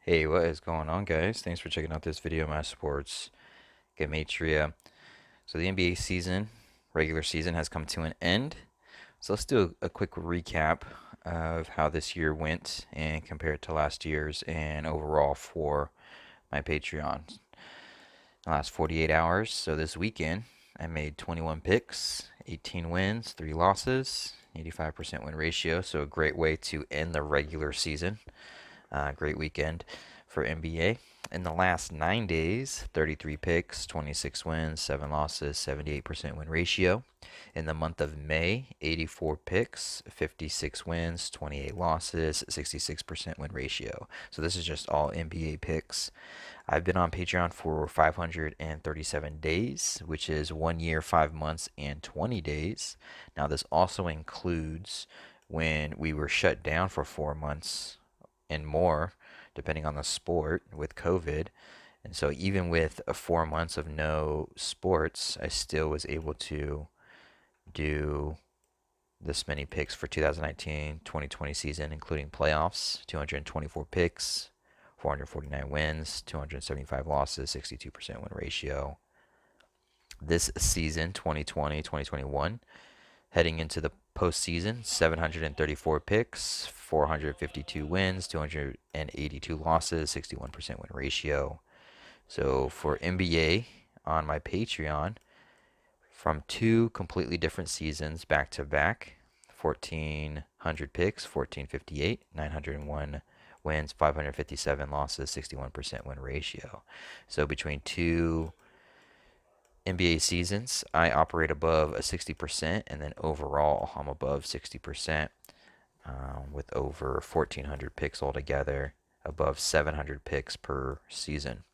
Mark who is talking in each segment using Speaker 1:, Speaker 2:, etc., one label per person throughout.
Speaker 1: Hey, what is going on, guys? Thanks for checking out this video, my sports Gematria. So the NBA season, regular season, has come to an end. So let's do a quick recap of how this year went and compare it to last year's and overall for my Patreon. The last 48 hours. So this weekend, I made 21 picks, 18 wins, 3 losses, 85% win ratio. So a great way to end the regular season. Great weekend for NBA. In the last 9 days, 33 picks, 26 wins, 7 losses, 78% win ratio. In the month of May, 84 picks, 56 wins, 28 losses, 66% win ratio. So this is just all NBA picks. I've been on Patreon for 537 days, which is 1 year, 5 months, and 20 days. Now, this also includes when we were shut down for 4 months and more, depending on the sport with COVID. And so, even with 4 months of no sports, I still was able to do this many picks for 2019-2020 season, including playoffs, 224 picks, 449 wins, 275 losses, 62% win ratio. This season, 2020-2021, heading into the postseason, 734 picks, 452 wins, 282 losses, 61% win ratio. So for NBA on my Patreon, from two completely different seasons back to back, 1,400 picks, 1,458, 901 wins, 557 losses, 61% win ratio. So between two NBA seasons, I operate above a 60%, and then overall, I'm above 60% with over 1,400 picks altogether, above 700 picks per season.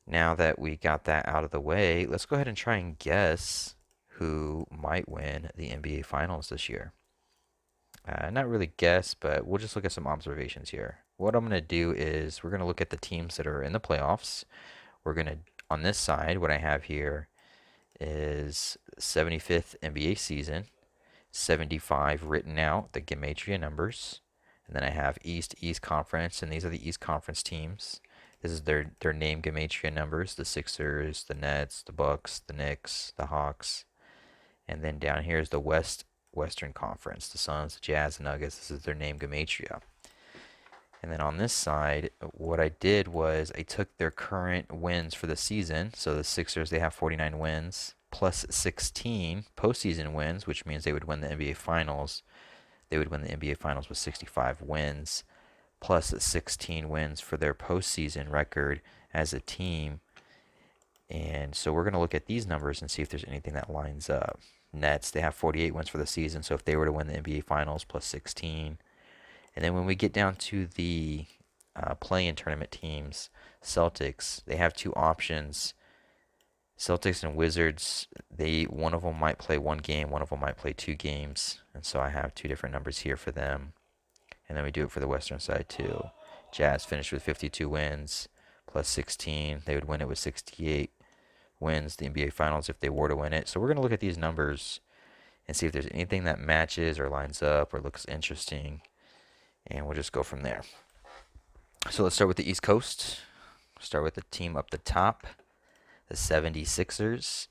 Speaker 1: Now that we got that out of the way, let's go ahead and try and guess who might win the NBA Finals this year. Not really guess, but we'll just look at some observations here. What I'm going to do is we're going to look at the teams that are in the playoffs. We're going to, on this side, what I have here is 75th NBA season, 75 written out, the Gematria numbers. And then I have East Conference, and these are the East Conference teams. This is their name Gematria numbers, the Sixers, the Nets, the Bucks, the Knicks, the Hawks. And then down here is the Western Conference, the Suns, the Jazz, the Nuggets. This is their name Gematria. And then on this side, what I did was I took their current wins for the season. So the Sixers, they have 49 wins plus 16 postseason wins, which means they would win the NBA Finals. They would win the NBA Finals with 65 wins plus 16 wins for their postseason record as a team. And so we're going to look at these numbers and see if there's anything that lines up. Nets, they have 48 wins for the season. So if they were to win the NBA Finals plus 16, and then when we get down to the play-in tournament teams, Celtics, they have two options. Celtics and Wizards, one of them might play one game, one of them might play 2 games, and so I have two different numbers here for them. And then we do it for the Western side too. Jazz finished with 52 wins plus 16. They would win it with 68 wins, the NBA Finals, if they were to win it. So we're going to look at these numbers and see if there's anything that matches or lines up or looks interesting, and we'll just go from there. So let's start with the East Coast. Start with the team up the top, the 76ers.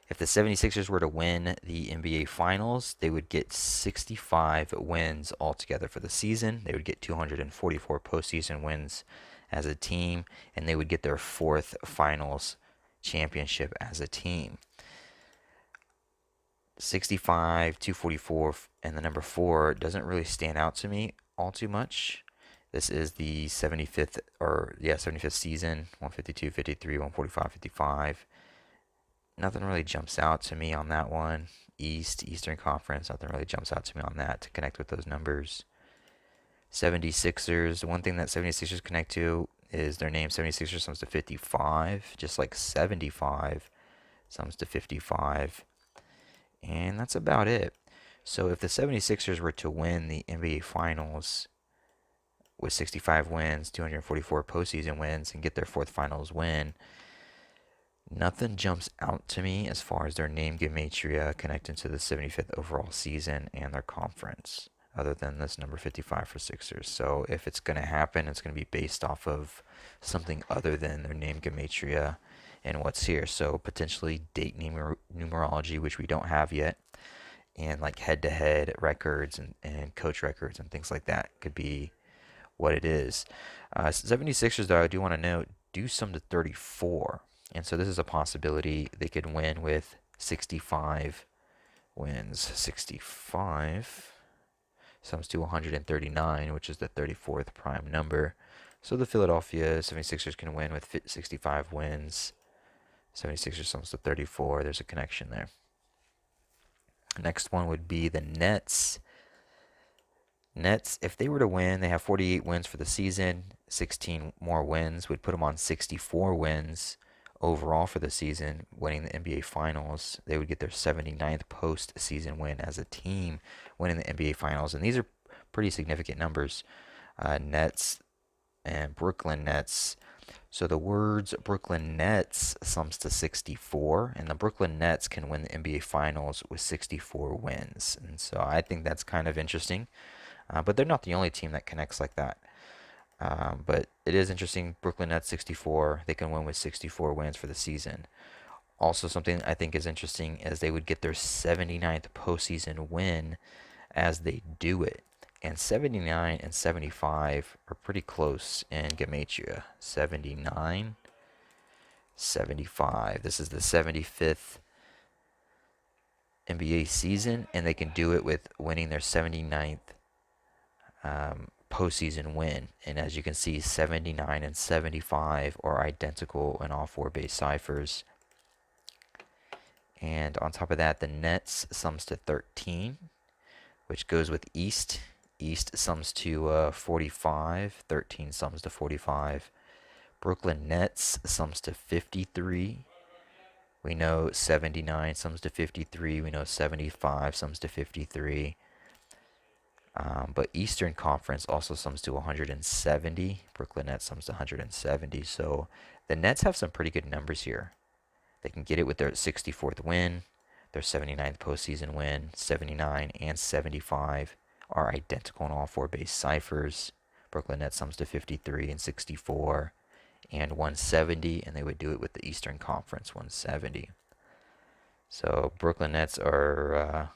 Speaker 1: If the 76ers were to win the NBA Finals, they would get 65 wins altogether for the season. They would get 244 postseason wins as a team, and they would get their fourth Finals championship as a team. 65, 244, and the number 4 doesn't really stand out to me all too much. This is the 75th season, 152, 53, 145, 55. Nothing really jumps out to me on that one. Eastern Conference, nothing really jumps out to me on that to connect with those numbers. 76ers, one thing that 76ers connect to is their name. 76ers sums to 55, just like 75 sums to 55. And that's about it. So if the 76ers were to win the NBA Finals with 65 wins, 244 postseason wins, and get their fourth Finals win, nothing jumps out to me as far as their name Gematria connecting to the 75th overall season and their conference. other than this number 55 for Sixers. So if it's going to happen, it's going to be based off of something other than their name Gematria and what's here. So potentially date numerology, which we don't have yet, and like head-to-head records and coach records and things like that could be what it is. 76ers, though, I do want to note, do sum to 34. And so this is a possibility they could win with 65 wins. 65 sums to 139, which is the 34th prime number. So the Philadelphia 76ers can win with 65 wins. 76ers sums to 34. There's a connection there. Next one would be the Nets. Nets, if they were to win, they have 48 wins for the season. 16 more wins would put them on 64 wins overall for the season, winning the NBA Finals. They would get their 79th postseason win as a team, winning the NBA Finals. And these are pretty significant numbers. Nets and Brooklyn Nets. So the words Brooklyn Nets sums to 64, and the Brooklyn Nets can win the NBA Finals with 64 wins. And so I think that's kind of interesting. But they're not the only team that connects like that. But it is interesting. Brooklyn Nets 64. They can win with 64 wins for the season. Also, something I think is interesting is they would get their 79th postseason win as they do it. And 79 and 75 are pretty close in Gematria. 79, 75. This is the 75th NBA season, and they can do it with winning their 79th postseason win. And as you can see, 79 and 75 are identical in all four base ciphers. And on top of that, the Nets sums to 13, which goes with East. East sums to 45. 13 sums to 45. Brooklyn Nets sums to 53. We know 79 sums to 53. We know 75 sums to 53. But Eastern Conference also sums to 170. Brooklyn Nets sums to 170. So the Nets have some pretty good numbers here. They can get it with their 64th win, their 79th postseason win. 79 and 75 are identical in all four base ciphers. Brooklyn Nets sums to 53 and 64 and 170, and they would do it with the Eastern Conference 170. So Brooklyn Nets are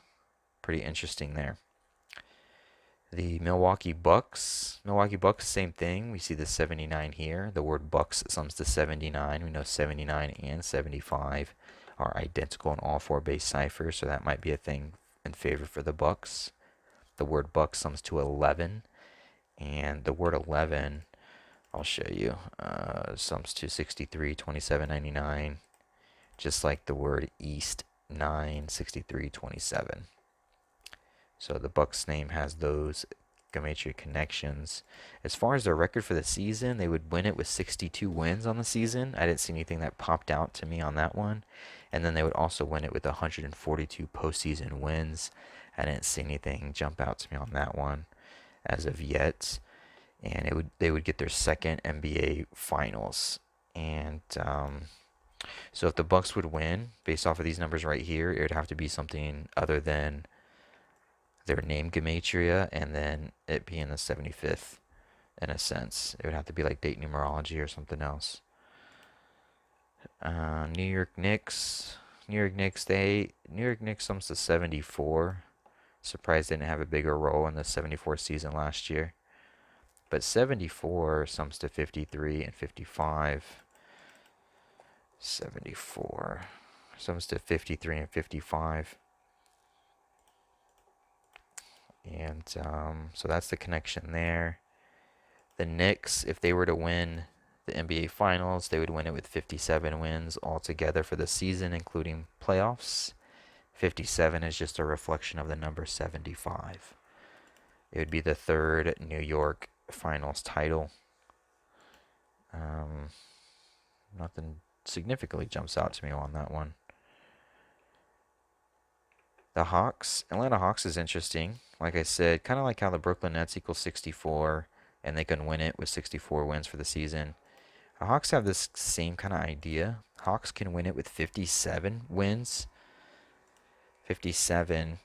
Speaker 1: pretty interesting there. The Milwaukee Bucks. Milwaukee Bucks, same thing. We see the 79 here. The word Bucks sums to 79. We know 79 and 75 are identical in all four base ciphers, so that might be a thing in favor for the Bucks. The word Bucks sums to 11, and the word 11, I'll show you, sums to 63, 27, 99, just like the word East, 9, 63, 27. So the Bucks name has those Gematria connections. As far as their record for the season, they would win it with 62 wins on the season. I didn't see anything that popped out to me on that one. And then they would also win it with 142 postseason wins. I didn't see anything jump out to me on that one as of yet. And they would get their second NBA Finals. And so if the Bucks would win, based off of these numbers right here, it would have to be something other than their name Gematria, and then it being the 75th in a sense. It would have to be like date numerology or something else. New York Knicks. New York Knicks sums to 74. Surprised they didn't have a bigger role in the 74 season last year. But 74 sums to 53 and 55. 74 sums to 53 and 55. And so that's the connection there. The Knicks, if they were to win the NBA Finals, they would win it with 57 wins altogether for the season, including playoffs. 57 is just a reflection of the number 75. It would be the third New York Finals title. Nothing significantly jumps out to me on that one. The Hawks, Atlanta Hawks is interesting. Like I said, kind of like how the Brooklyn Nets equals 64, and they can win it with 64 wins for the season. The Hawks have this same kind of idea. Hawks can win it with 57 wins. 57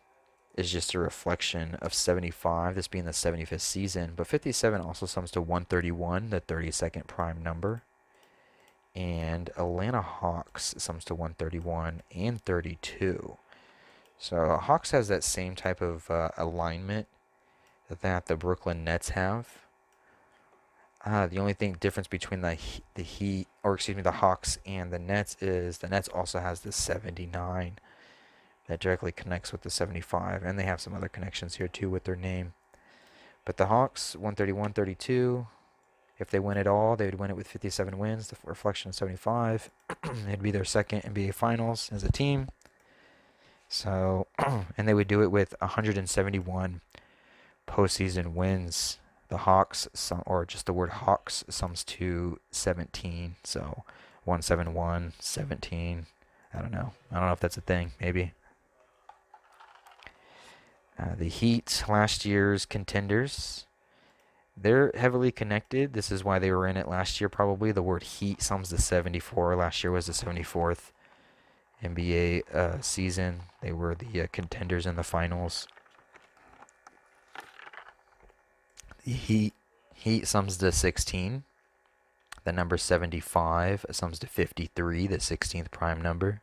Speaker 1: is just a reflection of 75, this being the 75th season. But 57 also sums to 131, the 32nd prime number. And Atlanta Hawks sums to 131 and 32. So Hawks has that same type of alignment that the Brooklyn Nets have. The only thing difference between the Heat, or excuse me, the Hawks and the Nets is the Nets also has the 79 that directly connects with the 75, and they have some other connections here too with their name. But the Hawks, 131-32. If they win it all, they would win it with 57 wins, the reflection of 75. It'd be their second NBA Finals as a team. So, and they would do it with 171 postseason wins. The Hawks, or just the word Hawks, sums to 17. So 171, 17. I don't know. I don't know if that's a thing. Maybe. The Heat, last year's contenders, they're heavily connected. This is why they were in it last year, probably. The word Heat sums to 74. Last year was the 74th NBA season. They were the contenders in the finals. The Heat sums to 16. The number 75 sums to 53, the 16th prime number.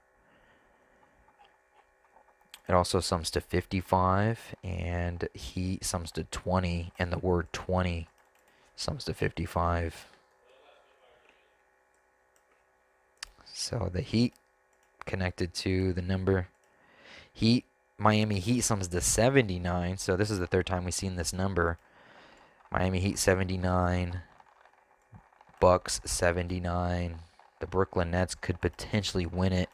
Speaker 1: It also sums to 55, and Heat sums to 20, and the word 20 sums to 55. So the Heat connected to the number Heat. Miami Heat sums to 79, so this is the third time we've seen this number. Miami Heat 79, Bucks 79. The Brooklyn Nets could potentially win it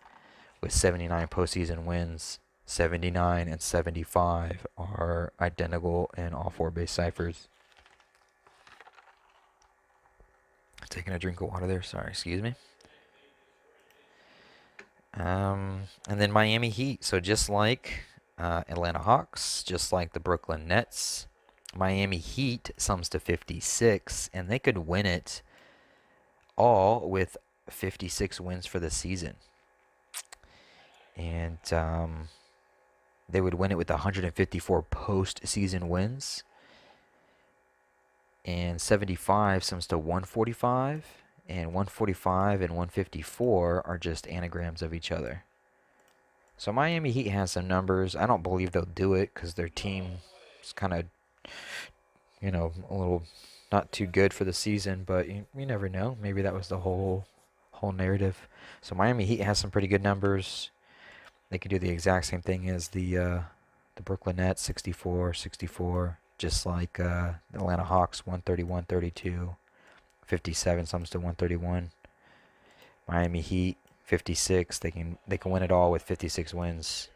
Speaker 1: with 79 postseason wins. 79 and 75 are identical in all four base ciphers. Taking a drink of water there. Sorry, excuse me. And then Miami Heat. So just like Atlanta Hawks, just like the Brooklyn Nets, Miami Heat sums to 56, and they could win it all with 56 wins for the season. And they would win it with 154 postseason wins. And 75 sums to 145, and 145 and 154 are just anagrams of each other. So Miami Heat has some numbers. I don't believe they'll do it because their team is kind of, a little not too good for the season, but you never know. Maybe that was the whole narrative. So Miami Heat has some pretty good numbers. They could do the exact same thing as the Brooklyn Nets, 64, 64, just like the Atlanta Hawks, 131, 32, 57 sums to 131. Miami Heat, 56. They can win it all with 56 wins.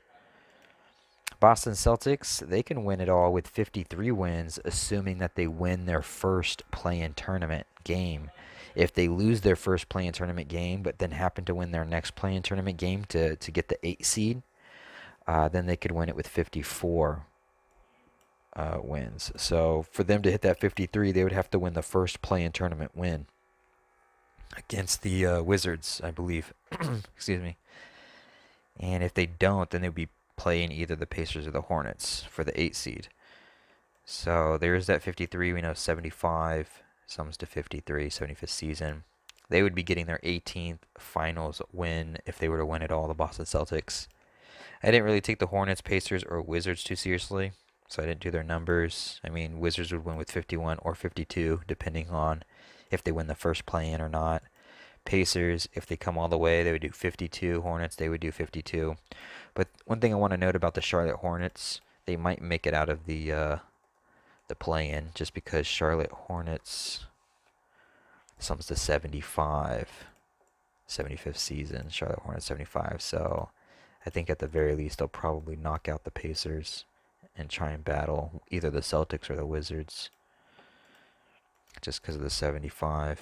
Speaker 1: Boston Celtics, they can win it all with 53 wins, assuming that they win their first play-in tournament game. If they lose their first play-in tournament game, but then happen to win their next play-in tournament game to get the 8 seed, then they could win it with 54 wins. So for them to hit that 53, they would have to win the first play-in tournament win against the Wizards, I believe. Excuse me. And if they don't, then they would be playing either the Pacers or the Hornets for the 8 seed. So there's that 53. We know 75 sums to 53, 75th season. They would be getting their 18th finals win if they were to win it all, the Boston Celtics. I didn't really take the Hornets, Pacers, or Wizards too seriously, so I didn't do their numbers. I mean, Wizards would win with 51 or 52, depending on if they win the first play-in or not. Pacers, if they come all the way, they would do 52. Hornets, they would do 52. But one thing I want to note about the Charlotte Hornets, they might make it out of the play-in just because Charlotte Hornets sums to 75. 75th season, Charlotte Hornets 75. So I think at the very least they'll probably knock out the Pacers and try and battle either the Celtics or the Wizards just because of the 75.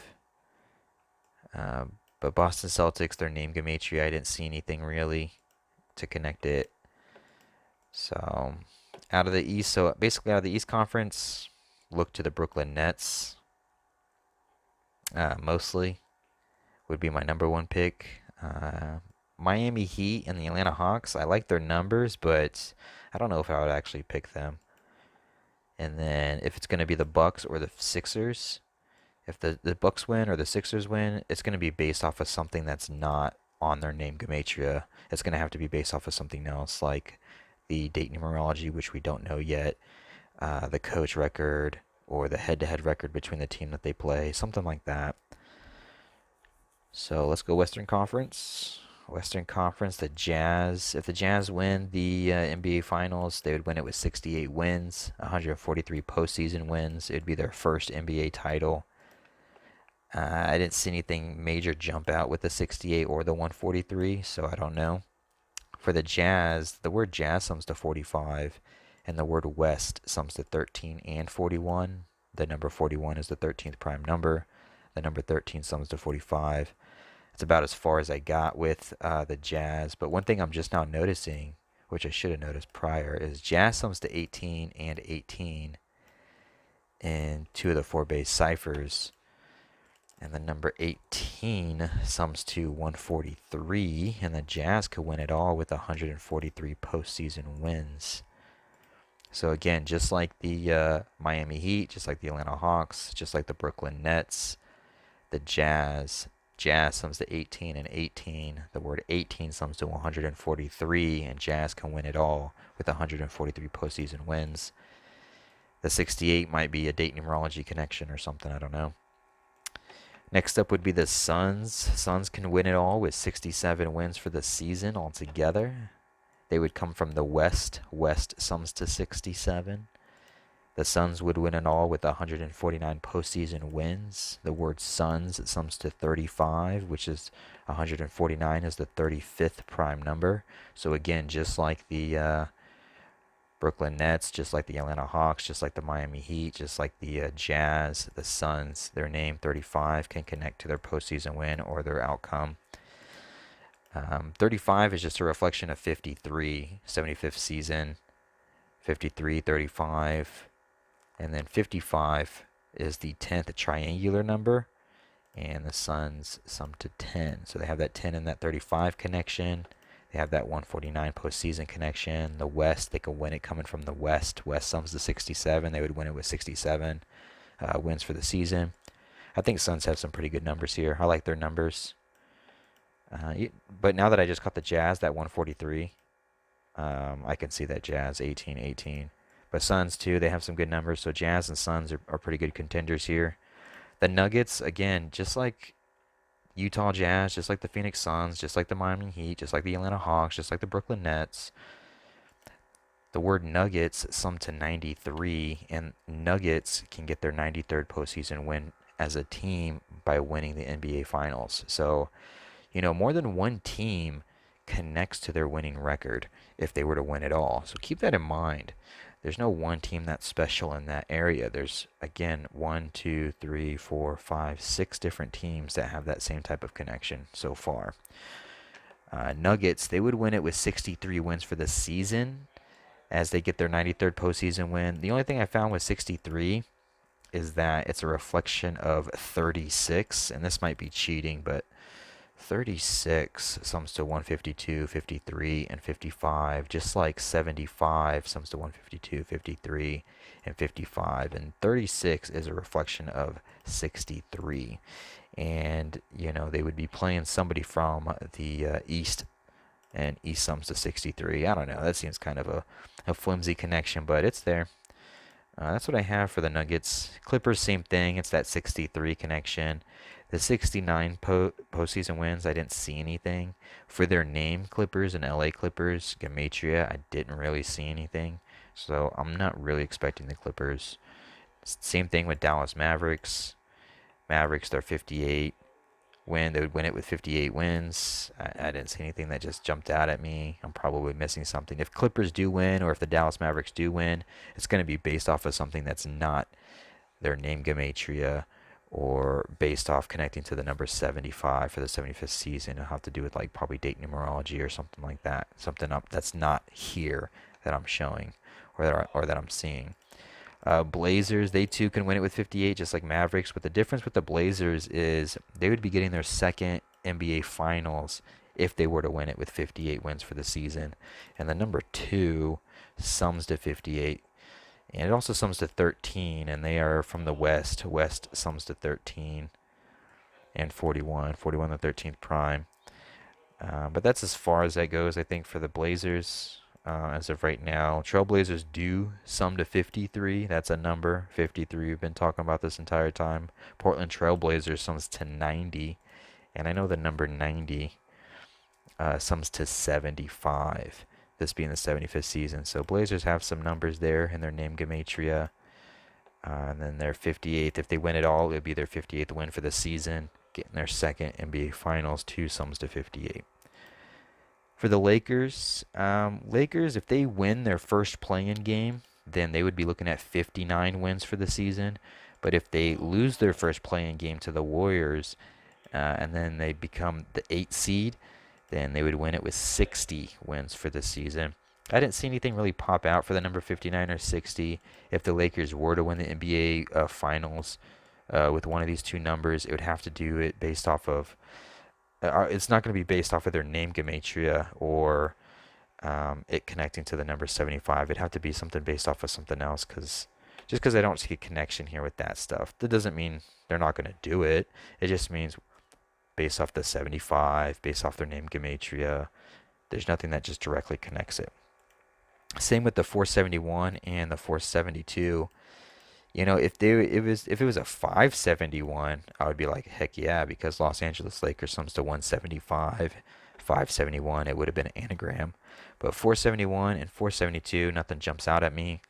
Speaker 1: But Boston Celtics, their name Gematria, I didn't see anything really to connect it. So out of the East, so basically out of the East Conference, look to the Brooklyn Nets. Mostly would be my number one pick. Miami Heat and the Atlanta Hawks, I like their numbers, but I don't know if I would actually pick them. And then if it's going to be the Bucks or the Sixers, if the Bucks win or the Sixers win, it's going to be based off of something that's not on their name Gematria. It's going to have to be based off of something else, like the date numerology, which we don't know yet, the coach record, or the head-to-head record between the team that they play, something like that. So let's go Western Conference. Western Conference, the Jazz. If the Jazz win the NBA Finals, they would win it with 68 wins, 143 postseason wins. It would be their first NBA title. I didn't see anything major jump out with the 68 or the 143, so I don't know. For the Jazz, the word Jazz sums to 45, and the word West sums to 13 and 41. The number 41 is the 13th prime number. The number 13 sums to 45. It's about as far as I got with the Jazz. But one thing I'm just now noticing, which I should have noticed prior, is Jazz sums to 18 and 18 in two of the four base ciphers. And the number 18 sums to 143, and the Jazz could win it all with 143 postseason wins. So again, just like the Miami Heat, just like the Atlanta Hawks, just like the Brooklyn Nets, the Jazz sums to 18 and 18. The word 18 sums to 143, and Jazz can win it all with 143 postseason wins. The 68 might be a date numerology connection or something, I don't know. Next up would be the Suns. Suns can win it all with 67 wins for the season altogether. They would come from the West. West sums to 67. The Suns would win it all with 149 postseason wins. The word Suns sums to 35, which is 149 is the 35th prime number. So again, just like the Brooklyn Nets, just like the Atlanta Hawks, just like the Miami Heat, just like the Jazz, the Suns, their name 35 can connect to their postseason win or their outcome. 35 is just a reflection of 53, 75th season, 53, 35, and then 55 is the 10th triangular number, and the Suns sum to 10. So they have that 10 and that 35 connection. They have that 149 postseason connection. The West, they could win it coming from the West. West sums to 67. They would win it with 67 wins for the season. I think Suns have some pretty good numbers here. I like their numbers. But now that I just caught the Jazz, that 143, I can see that Jazz 18, 18. But Suns too, they have some good numbers. So Jazz and Suns are pretty good contenders here. The Nuggets, again, just like Utah Jazz, just like the Phoenix Suns, just like the Miami Heat, just like the Atlanta Hawks, just like the Brooklyn Nets. The word Nuggets sum to 93, and Nuggets can get their 93rd postseason win as a team by winning the NBA Finals. So, more than one team connects to their winning record if they were to win it all. So keep that in mind. There's no one team that's special in that area. There's, again, 1, 2, 3, 4, 5, 6 different teams that have that same type of connection so far. Nuggets, they would win it with 63 wins for the season as they get their 93rd postseason win. The only thing I found with 63 is that it's a reflection of 36, and this might be cheating, but 36 sums to 152, 53, and 55, just like 75 sums to 152, 53, and 55. And 36 is a reflection of 63. And, they would be playing somebody from the East, and East sums to 63. I don't know. That seems kind of a flimsy connection, but it's there. That's what I have for the Nuggets. Clippers, same thing. It's that 63 connection. The 69 postseason wins, I didn't see anything. For their name Clippers and LA Clippers, Gematria, I didn't really see anything. So I'm not really expecting the Clippers. Same thing with Dallas Mavericks. Mavericks, they're 58 win. They would win it with 58 wins. I didn't see anything that just jumped out at me. I'm probably missing something. If Clippers do win or if the Dallas Mavericks do win, it's going to be based off of something that's not their name Gematria, or based off connecting to the number 75 for the 75th season. It'll have to do with probably date numerology or something like that. Something up that's not here that I'm showing or that I'm seeing. Blazers, they too can win it with 58 just like Mavericks. But the difference with the Blazers is they would be getting their second NBA Finals if they were to win it with 58 wins for the season. And the number 2 sums to 58. And it also sums to 13, and they are from the West. West sums to 13 and 41. 41 the 13th prime. But that's as far as that goes, I think, for the Blazers as of right now. Trailblazers do sum to 53. That's a number. 53. We've been talking about this entire time. Portland Trailblazers sums to 90. And I know the number 90 sums to 75. This being the 75th season. So Blazers have some numbers there in their name Gematria. And then their 58th. If they win it all, it would be their 58th win for the season. Getting their second NBA Finals. 2 sums to 58. For the Lakers, Lakers, if they win their first play-in game, then they would be looking at 59 wins for the season. But if they lose their first play-in game to the Warriors, and then they become the 8th seed, then they would win it with 60 wins for the season. I didn't see anything really pop out for the number 59 or 60. If the Lakers were to win the NBA Finals with one of these two numbers, it would have to do it based off of it's not going to be based off of their name Gematria or it connecting to the number 75. It'd have to be something based off of something else just because I don't see a connection here with that stuff. That doesn't mean they're not going to do it. It just means based off the 75, based off their name Gematria, there's nothing that just directly connects it. Same with the 471 and the 472. You know, if it was a 571, I would be like, heck yeah, because Los Angeles Lakers sums to 175, 571, it would have been an anagram. But 471 and 472, nothing jumps out at me.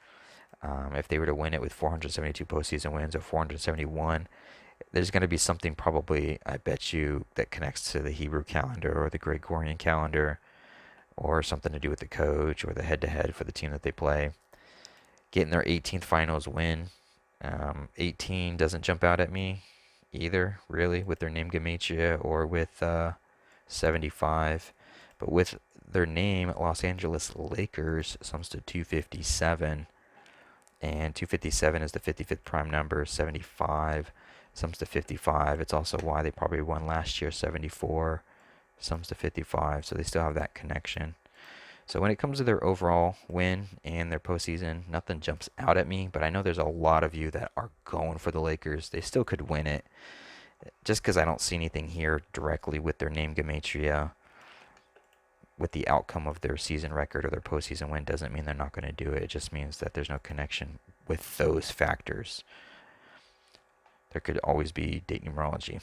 Speaker 1: If they were to win it with 472 postseason wins or 471, there's going to be something probably, I bet you, that connects to the Hebrew calendar or the Gregorian calendar or something to do with the coach or the head-to-head for the team that they play. Getting their 18th finals win. 18 doesn't jump out at me either, really, with their name Gematria or with 75. But with their name, Los Angeles Lakers sums to 257. And 257 is the 55th prime number. 75 sums to 55. It's also why they probably won last year. 74 sums to 55. So they still have that connection. So when it comes to their overall win and their postseason, nothing jumps out at me. But I know there's a lot of you that are going for the Lakers. They still could win it. Just because I don't see anything here directly with their name Gematria, with the outcome of their season record or their postseason win, doesn't mean they're not going to do it. It just means that there's no connection with those factors. There could always be date numerology.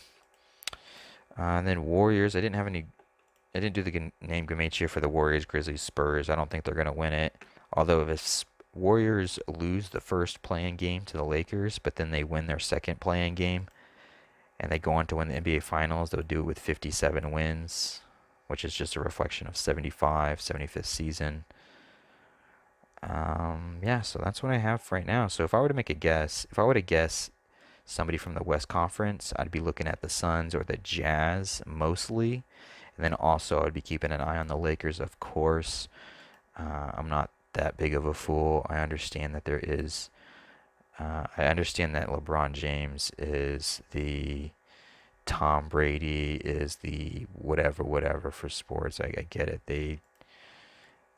Speaker 1: And then Warriors, I didn't do the name Gematria for the Warriors, Grizzlies, Spurs. I don't think they're going to win it. Although if Warriors lose the first play-in game to the Lakers, but then they win their second play-in game, and they go on to win the NBA Finals, they'll do it with 57 wins, which is just a reflection of 75th season. Yeah, so that's what I have right now. So if I were to make a guess, if I were to guess somebody from the West Conference, I'd be looking at the Suns or the Jazz mostly. And then also I'd be keeping an eye on the Lakers, of course. I'm not that big of a fool. I understand that I understand that LeBron James is the Tom Brady is the whatever for sports. I get it. They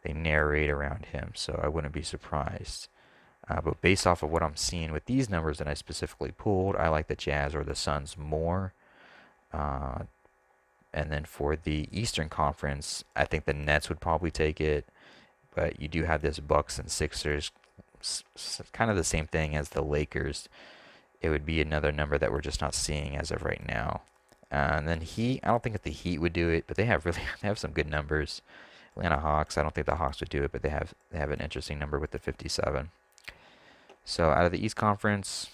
Speaker 1: narrate around him, so I wouldn't be surprised. But based off of what I'm seeing with these numbers that I specifically pulled, I like the Jazz or the Suns more. Uh, and then for the Eastern Conference, I think the Nets would probably take it. But you do have this Bucks and Sixers, kind of the same thing as the Lakers. It would be another number that we're just not seeing as of right now. And then Heat, I don't think that the Heat would do it, but they have some good numbers. Atlanta Hawks, I don't think the Hawks would do it, but they have an interesting number with the 57. So out of the East Conference,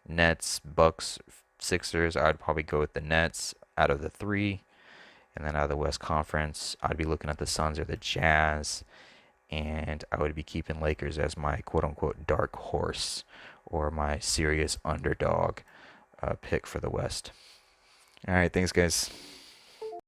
Speaker 1: Nets, Bucks, Sixers, I'd probably go with the Nets out of the three. And then out of the West Conference, I'd be looking at the Suns or the Jazz. And I would be keeping Lakers as my quote-unquote dark horse or my serious underdog pick for the West. All right, thanks, guys.